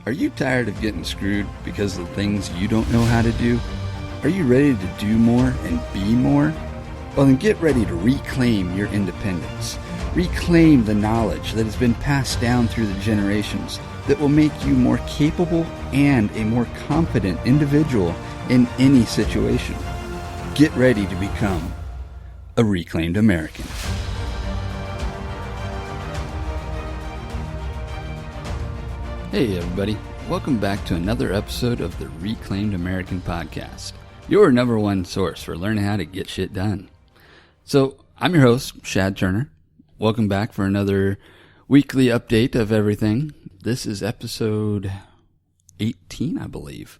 Are you tired of getting screwed because of the things you don't know how to do? Are you ready to do more and be more? Well, then get ready to reclaim your independence. Reclaim the knowledge that has been passed down through the generations that will make you more capable and a more confident individual in any situation. Get ready to become a reclaimed American. Hey everybody, welcome back to another episode of the Reclaimed American Podcast, your number one source for learning how to get shit done. So, I'm your host, Shad Turner. Welcome back for another weekly update of everything. This is episode 18, I believe.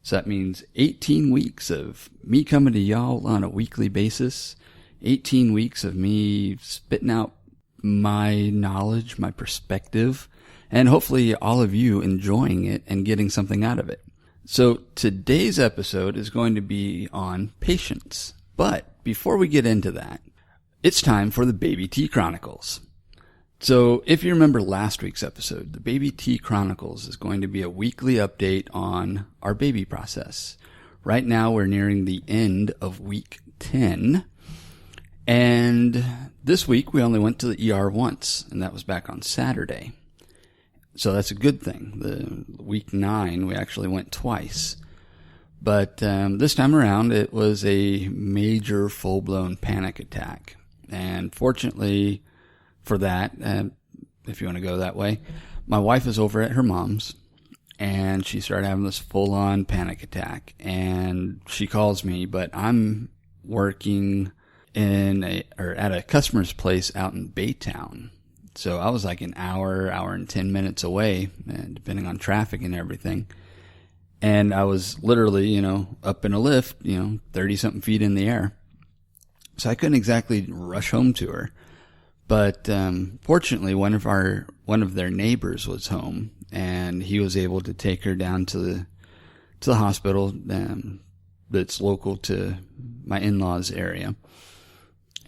So that means 18 weeks of me coming to y'all on a weekly basis, 18 weeks of me spitting out my knowledge, my perspective, and hopefully all of you enjoying it and getting something out of it. So today's episode is going to be on patience. But before we get into that, it's time for the Baby T Chronicles. So if you remember last week's episode, the Baby T Chronicles is going to be a weekly update on our baby process. Right now we're nearing the end of week 10. And this week we only went to the ER once, and that was back on Saturday. So that's a good thing. The week 9, we actually went twice. But this time around, it was a major full-blown panic attack. And fortunately for that, if you want to go that way, my wife is over at her mom's, and she started having this full-on panic attack. And she calls me, but I'm working at a customer's place out in Baytown. So I was like an hour and 10 minutes away, depending on traffic and everything. And I was literally, up in a lift, 30 something feet in the air. So I couldn't exactly rush home to her. But, fortunately one of their neighbors was home, and he was able to take her down to the hospital, that's local to my in-laws area.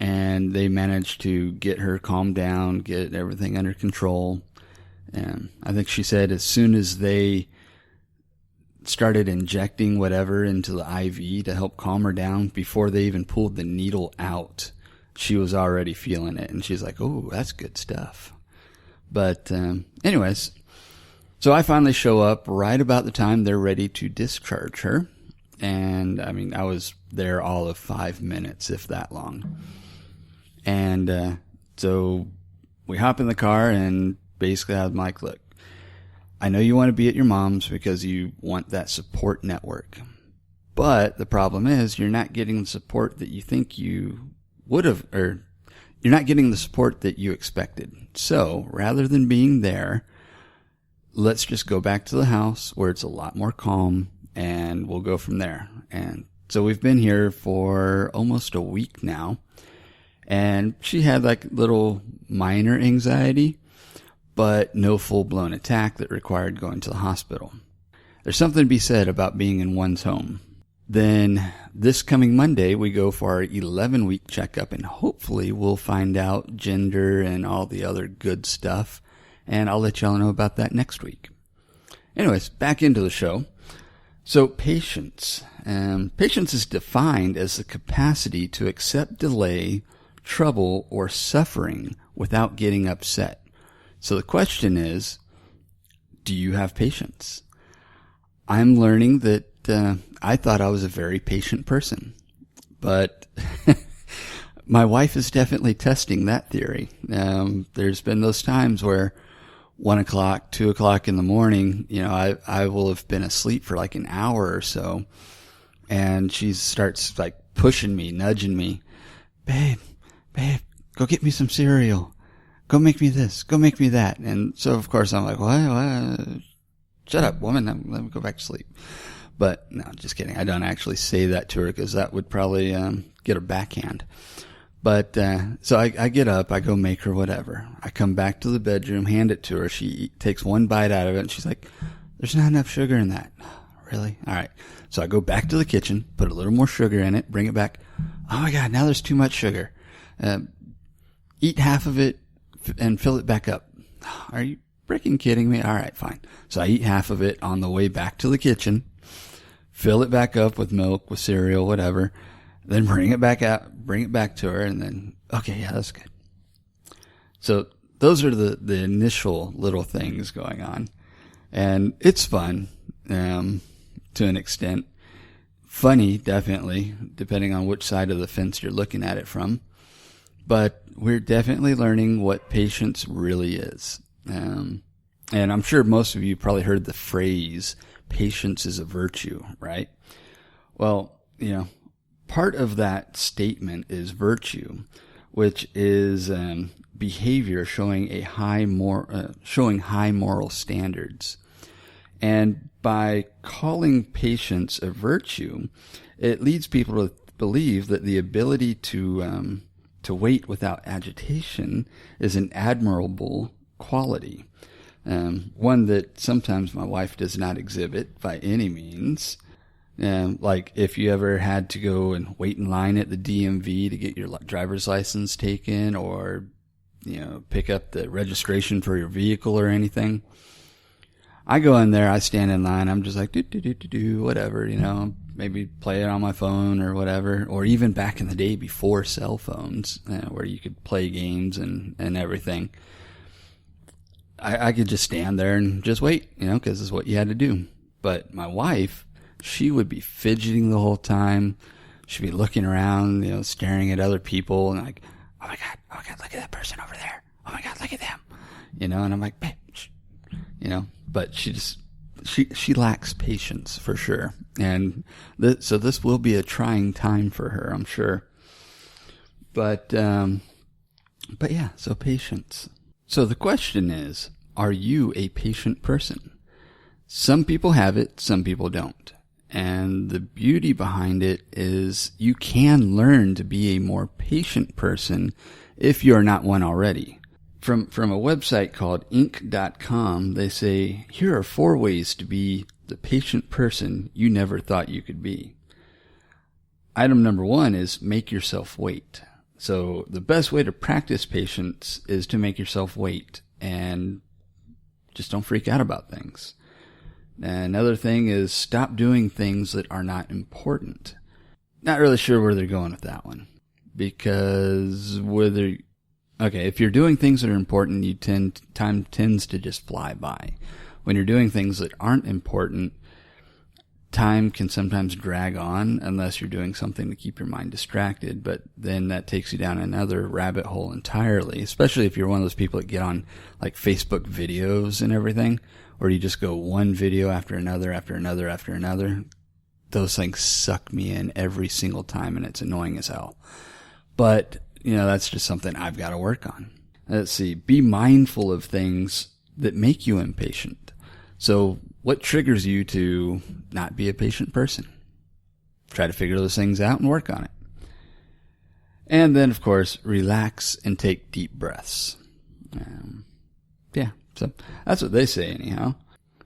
And they managed to get her calmed down, get everything under control. And I think she said as soon as they started injecting whatever into the IV to help calm her down, before they even pulled the needle out, she was already feeling it. And she's like, oh, that's good stuff. But anyways, so I finally show up right about the time they're ready to discharge her. And I was there all of 5 minutes, if that long. And so we hop in the car, and basically I'm like, look, I know you want to be at your mom's because you want that support network. But the problem is you're not getting the support that you think you would have, or you're not getting the support that you expected. So rather than being there, let's just go back to the house where it's a lot more calm, and we'll go from there. And so we've been here for almost a week now. And she had like little minor anxiety, but no full-blown attack that required going to the hospital. There's something to be said about being in one's home. Then this coming Monday, we go for our 11-week checkup, and hopefully we'll find out gender and all the other good stuff. And I'll let y'all know about that next week. Anyways, back into the show. So patience. Patience is defined as the capacity to accept delay, trouble, or suffering without getting upset. So the question is, do you have patience? I'm learning that I thought I was a very patient person, but my wife is definitely testing that theory. There's been those times where 1 o'clock, 2 o'clock in the morning, I will have been asleep for like an hour or so, and she starts like pushing me, nudging me, babe, go get me some cereal. Go make me this. Go make me that. And so, of course, I'm like, what? Shut up, woman. Let me go back to sleep. But, no, just kidding. I don't actually say that to her because that would probably get a backhand. But so I get up. I go make her whatever. I come back to the bedroom, hand it to her. She takes one bite out of it, and she's like, there's not enough sugar in that. Really? All right. So I go back to the kitchen, put a little more sugar in it, bring it back. Oh, my God, now there's too much sugar. Eat half of it and fill it back up. Are you freaking kidding me? All right, fine. So I eat half of it on the way back to the kitchen, fill it back up with milk, with cereal, whatever, then bring it back to her, and then, okay, yeah, that's good. So those are the initial little things going on. And it's fun, to an extent. Funny, definitely, depending on which side of the fence you're looking at it from. But we're definitely learning what patience really is. And I'm sure most of you probably heard the phrase, patience is a virtue, right? Well, part of that statement is virtue, which is behavior showing high moral standards. And by calling patience a virtue, it leads people to believe that the ability to wait without agitation is an admirable quality. One that sometimes my wife does not exhibit by any means. Like if you ever had to go and wait in line at the DMV to get your driver's license taken, or pick up the registration for your vehicle or anything. I go in there, I stand in line, I'm just like, whatever, maybe play it on my phone or whatever. Or even back in the day before cell phones, where you could play games and everything. I could just stand there and just wait, because it's what you had to do. But my wife, she would be fidgeting the whole time. She'd be looking around, staring at other people and like, oh my God, look at that person over there. Oh my God, look at them. And I'm like, babe, shh. But she lacks patience for sure. And so this will be a trying time for her, I'm sure. But yeah, so patience. So the question is, are you a patient person? Some people have it, some people don't. And the beauty behind it is you can learn to be a more patient person if you're not one already. From a website called Inc.com, they say, here are 4 ways to be the patient person you never thought you could be. Item number 1 is make yourself wait. So the best way to practice patience is to make yourself wait and just don't freak out about things. Another thing is stop doing things that are not important. Not really sure where they're going with that one. Because if you're doing things that are important, time tends to just fly by. When you're doing things that aren't important, time can sometimes drag on unless you're doing something to keep your mind distracted, but then that takes you down another rabbit hole entirely, especially if you're one of those people that get on like Facebook videos and everything, or you just go one video after another, after another, after another. Those things suck me in every single time, and it's annoying as hell. But, that's just something I've got to work on. Let's see. Be mindful of things that make you impatient. So what triggers you to not be a patient person? Try to figure those things out and work on it. And then, of course, relax and take deep breaths. So that's what they say anyhow.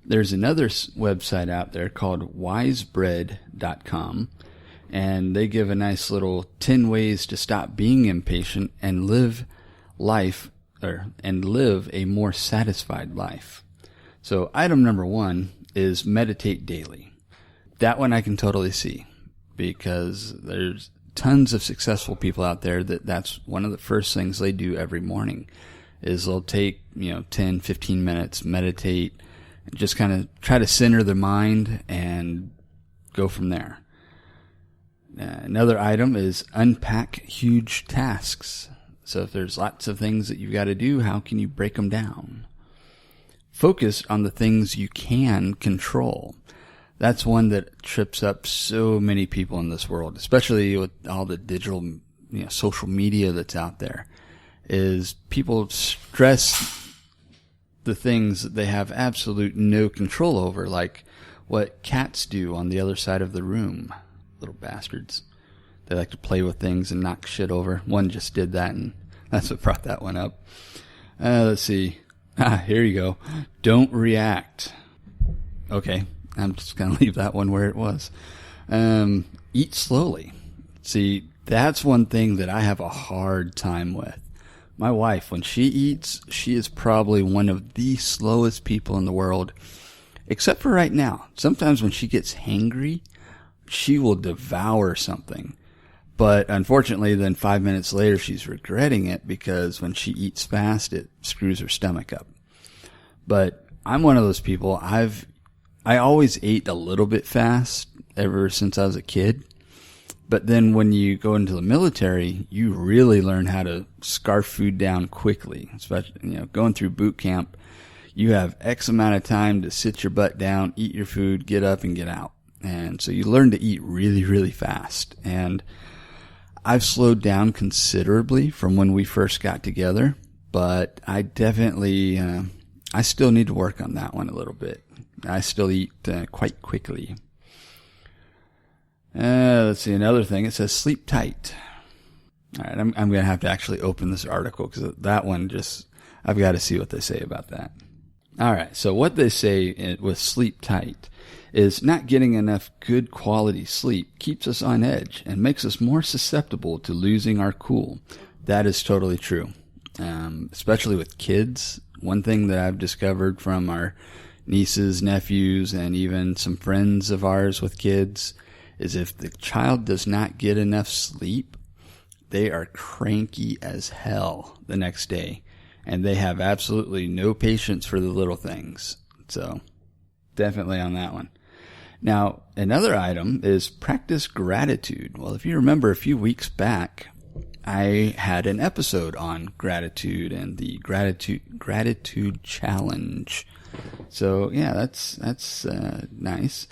There's another website out there called wisebread.com, and they give a nice little 10 ways to stop being impatient and live a more satisfied life. So item number 1 is meditate daily. That one I can totally see, because there's tons of successful people out there that's one of the first things they do every morning is they'll take, 10, 15 minutes, meditate, and just kind of try to center their mind and go from there. Another item is unpack huge tasks. So if there's lots of things that you've got to do, how can you break them down? Focus on the things you can control. That's one that trips up so many people in this world, especially with all the digital, social media that's out there, is people stress the things that they have absolute no control over, like what cats do on the other side of the room. Little bastards. They like to play with things and knock shit over. One just did that, and that's what brought that one up. Let's see. Here you go. Don't react. Okay, I'm just going to leave that one where it was. Eat slowly. See, that's one thing that I have a hard time with. My wife, when she eats, she is probably one of the slowest people in the world, except for right now. Sometimes when she gets hangry, she will devour something. But unfortunately, then 5 minutes later, she's regretting it because when she eats fast, it screws her stomach up. But I'm one of those people. I always ate a little bit fast ever since I was a kid. But then when you go into the military, you really learn how to scarf food down quickly. Especially, going through boot camp, you have X amount of time to sit your butt down, eat your food, get up and get out. And so you learn to eat really, really fast. And I've slowed down considerably from when we first got together, but I definitely, I still need to work on that one a little bit. I still eat quite quickly. Let's see, another thing. It says sleep tight. All right, I'm going to have to actually open this article because that one I've got to see what they say about that. All right, so what they say with sleep tight is not getting enough good quality sleep keeps us on edge and makes us more susceptible to losing our cool. That is totally true, especially with kids. One thing that I've discovered from our nieces, nephews, and even some friends of ours with kids is if the child does not get enough sleep, they are cranky as hell the next day, and they have absolutely no patience for the little things. So definitely on that one. Now, another item is practice gratitude. Well, if you remember a few weeks back, I had an episode on gratitude and the gratitude challenge. So yeah, that's nice.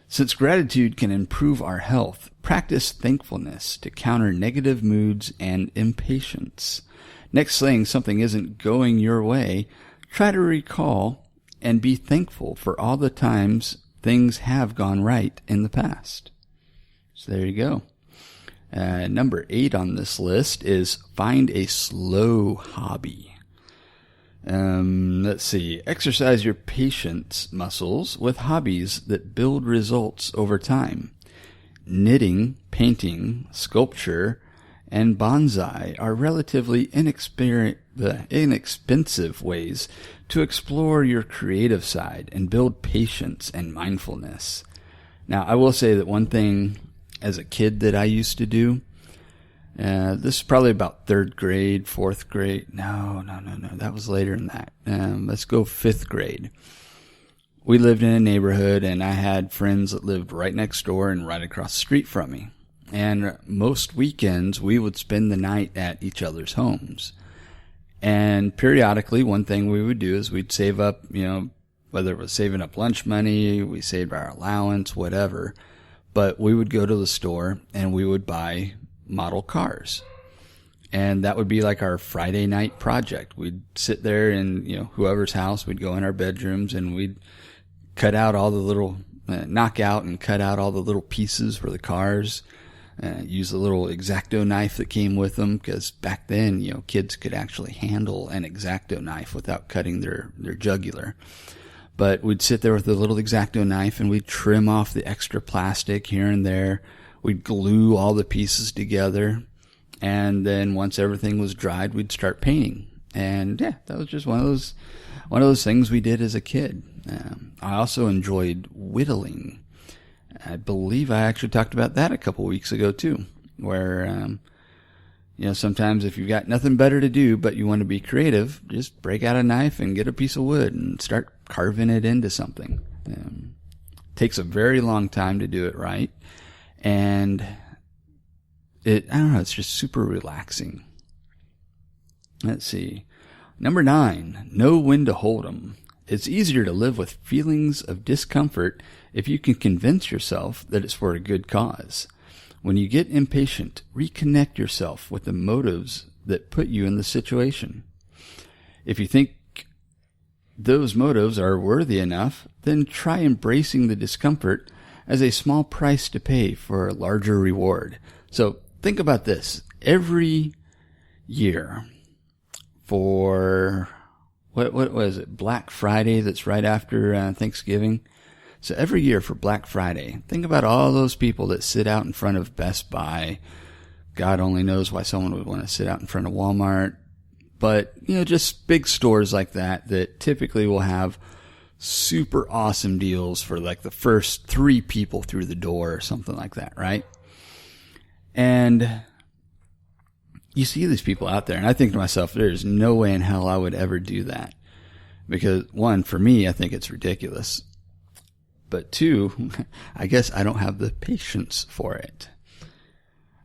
Since gratitude can improve our health, practice thankfulness to counter negative moods and impatience. Next saying something isn't going your way, try to recall and be thankful for all the times things have gone right in the past. So there you go. Number 8 on this list is find a slow hobby. Let's see. Exercise your patience muscles with hobbies that build results over time. Knitting, painting, sculpture, and bonsai are relatively inexpensive ways to explore your creative side and build patience and mindfulness. Now, I will say that one thing as a kid that I used to do, this is probably about 3rd grade, 4th grade. No. That was later than that. Let's go 5th grade. We lived in a neighborhood, and I had friends that lived right next door and right across the street from me. And most weekends, we would spend the night at each other's homes. And periodically, one thing we would do is we'd save up, whether it was saving up lunch money, we saved our allowance, whatever. But we would go to the store and we would buy model cars. And that would be like our Friday night project. We'd sit there in, whoever's house. We'd go in our bedrooms and we'd cut out all the little, knock out and cut out all the little pieces for the cars. Use the little X-Acto knife that came with them, because back then, kids could actually handle an X-Acto knife without cutting their jugular. But we'd sit there with the little X-Acto knife and we'd trim off the extra plastic here and there. We'd glue all the pieces together. And then once everything was dried, we'd start painting. And yeah, that was just one of those things we did as a kid. I also enjoyed whittling. I believe I actually talked about that a couple weeks ago too, where, sometimes if you've got nothing better to do, but you want to be creative, just break out a knife and get a piece of wood and start carving it into something. Takes a very long time to do it right. And it's just super relaxing. Let's see. Number 9, know when to hold 'em. It's easier to live with feelings of discomfort if you can convince yourself that it's for a good cause. When you get impatient, reconnect yourself with the motives that put you in the situation. If you think those motives are worthy enough, then try embracing the discomfort as a small price to pay for a larger reward. So think about this. Every year for, what was it, Black Friday, that's right after Thanksgiving. So every year for Black Friday, think about all those people that sit out in front of Best Buy. God only knows why someone would want to sit out in front of Walmart, but, just big stores like that typically will have super awesome deals for like the first 3 people through the door or something like that, right? And you see these people out there, and I think to myself, there's no way in hell I would ever do that. Because, 1, for me, I think it's ridiculous. But 2, I guess I don't have the patience for it.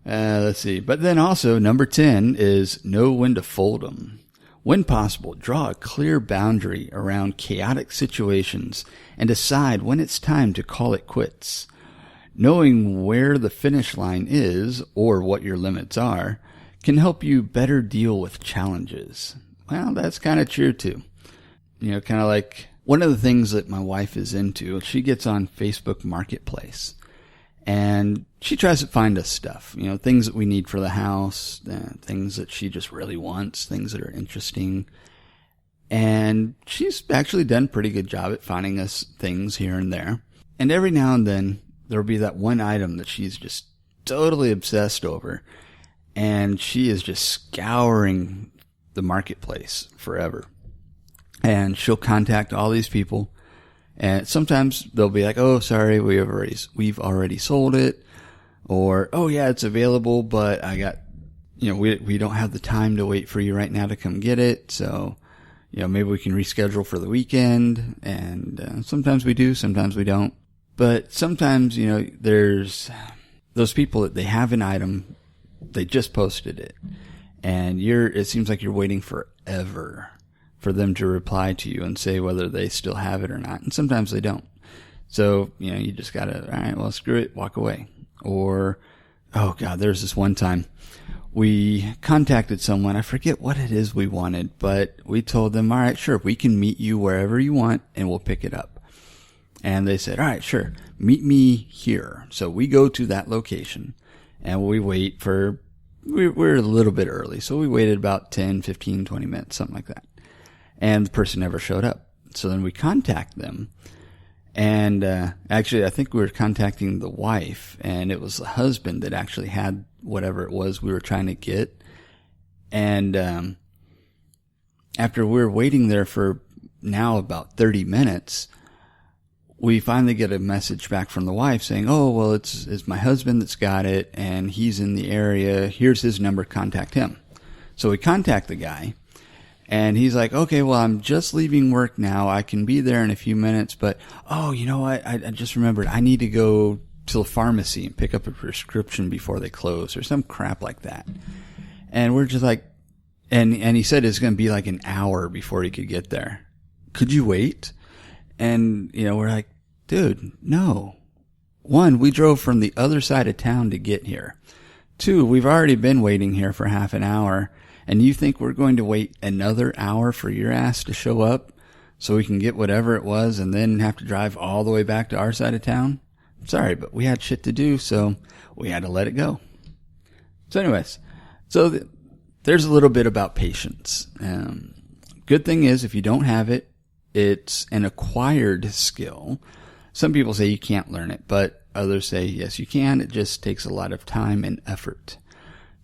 Let's see. But then also, number 10 is know when to fold them. When possible, draw a clear boundary around chaotic situations and decide when it's time to call it quits. Knowing where the finish line is, or what your limits are, can help you better deal with challenges. Well, that's kind of true too. Kind of like one of the things that my wife is into, she gets on Facebook Marketplace. And she tries to find us stuff, things that we need for the house, things that she just really wants, things that are interesting. And she's actually done a pretty good job at finding us things here and there. And every now and then, there'll be that one item that she's just totally obsessed over. And she is just scouring the marketplace forever. And she'll contact all these people. And sometimes they'll be like, oh, sorry, we've already sold it. Or, oh yeah, it's available, but I got, we don't have the time to wait for you right now to come get it. So, maybe we can reschedule for the weekend. And sometimes we do, sometimes we don't. But sometimes, there's those people that they have an item, they just posted it. And it seems like you're waiting forever for them to reply to you and say whether they still have it or not. And sometimes they don't. So, you just gotta, all right, well, screw it, walk away. Or, oh God, there's this one time we contacted someone. I forget what it is we wanted, but we told them, all right, sure, we can meet you wherever you want and we'll pick it up. And they said, all right, sure, meet me here. So we go to that location and we wait we're a little bit early. So we waited about 10, 15, 20 minutes, something like that. And the person never showed up. So then we contact them. And actually, I think we were contacting the wife, and it was the husband that actually had whatever it was we were trying to get. And after we were waiting there for now about 30 minutes, we finally get a message back from the wife saying, oh, well, it's my husband that's got it, and he's in the area. Here's his number. Contact him. So we contact the guy. And he's like, okay, well, I'm just leaving work now. I can be there in a few minutes, but, oh, you know what? I just remembered I need to go to the pharmacy and pick up a prescription before they close or some crap like that. And we're just like, and he said it's going to be like an hour before he could get there. Could you wait? And, we're like, dude, no. 1, we drove from the other side of town to get here. 2, we've already been waiting here for half an hour. And you think we're going to wait another hour for your ass to show up so we can get whatever it was and then have to drive all the way back to our side of town? Sorry, but we had shit to do, so we had to let it go. So anyways, there's a little bit about patience. Good thing is, if you don't have it, it's an acquired skill. Some people say you can't learn it, but others say, yes, you can. It just takes a lot of time and effort.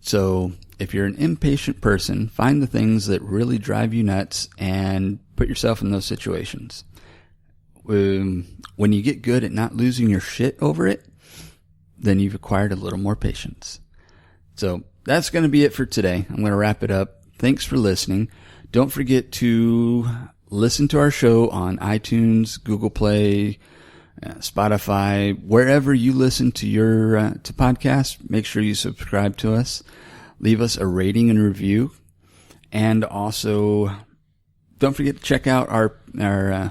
So if you're an impatient person, find the things that really drive you nuts and put yourself in those situations. When you get good at not losing your shit over it, then you've acquired a little more patience. So that's going to be it for today. I'm going to wrap it up. Thanks for listening. Don't forget to listen to our show on iTunes, Google Play, Spotify, wherever you listen to your to podcasts. Make sure you subscribe to us. Leave us a rating and review. And also, don't forget to check out our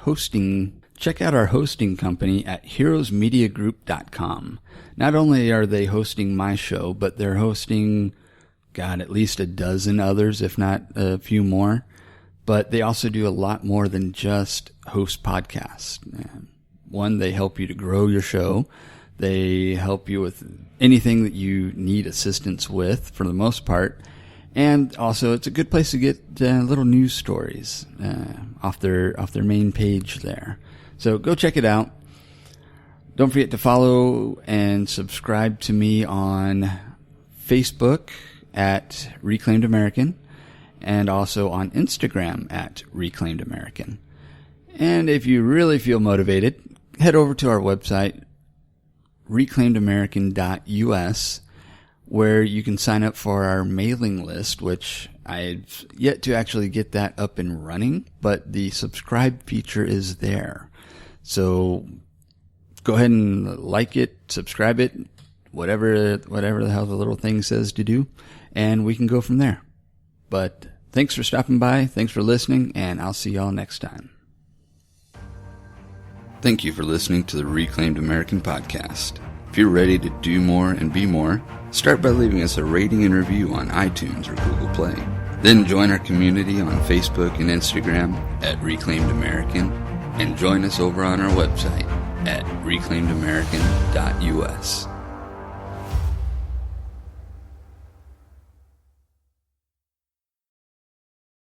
hosting. Check out our hosting company at heroesmediagroup.com. Not only are they hosting my show, but they're hosting, at least a dozen others, if not a few more. But they also do a lot more than just host podcasts. One, they help you to grow your show. They help you with anything that you need assistance with, for the most part. And also, it's a good place to get little news stories off their main page there. So go check it out. Don't forget to follow and subscribe to me on Facebook at Reclaimed American. and also on Instagram at Reclaimed American. And if you really feel motivated, head over to our website, reclaimedamerican.us, where you can sign up for our mailing list, which I've yet to actually get that up and running, but the subscribe feature is there. So go ahead and like it, subscribe it, whatever the hell the little thing says to do, and we can go from there. But thanks for stopping by, thanks for listening, and I'll see y'all next time. Thank you for listening to the Reclaimed American podcast. If you're ready to do more and be more, start by leaving us a rating and review on iTunes or Google Play. Then join our community on Facebook and Instagram at Reclaimed American, and join us over on our website at reclaimedamerican.us.